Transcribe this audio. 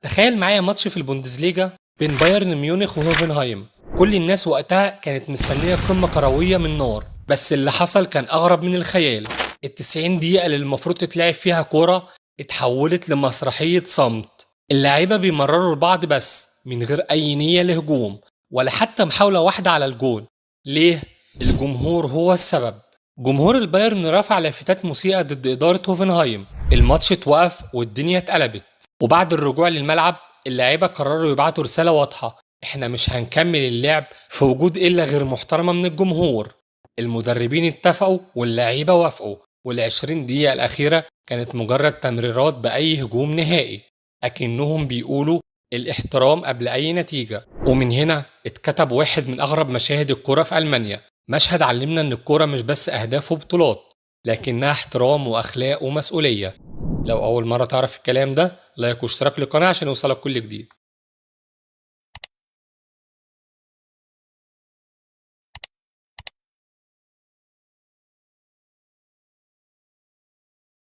تخيل معايا ماتش في البوندسليجا بين بايرن ميونخ وهوفنهايم. كل الناس وقتها كانت مستنية قمة كروية من نار، بس اللي حصل كان أغرب من الخيال. ال90 دقيقة اللي المفروض تتلعب فيها كورة اتحولت لمسرحية صمت. اللاعيبة بيمرروا لبعض بس من غير أي نية لهجوم ولا حتى محاولة واحدة على الجون. ليه؟ الجمهور هو السبب. جمهور البايرن رفع لافتات مسيئة ضد إدارة هوفنهايم. الماتش اتوقف والدنيا اتقلبت، وبعد الرجوع للملعب اللاعيبة قرروا يبعتوا رسالة واضحة: احنا مش هنكمل اللعب في وجود إلا غير محترمة من الجمهور. المدربين اتفقوا واللاعيبة وافقوا، وال20 دقيقة الأخيرة كانت مجرد تمريرات بأي هجوم نهائي، أكنهم بيقولوا الاحترام قبل أي نتيجة. ومن هنا اتكتب واحد من أغرب مشاهد الكرة في ألمانيا، مشهد علمنا إن الكرة مش بس أهداف وبطولات، لكنها احترام وأخلاق ومسؤولية. لو أول مرة تعرف الكلام ده، لايك واشتراك للقناة عشان يوصلك كل جديد.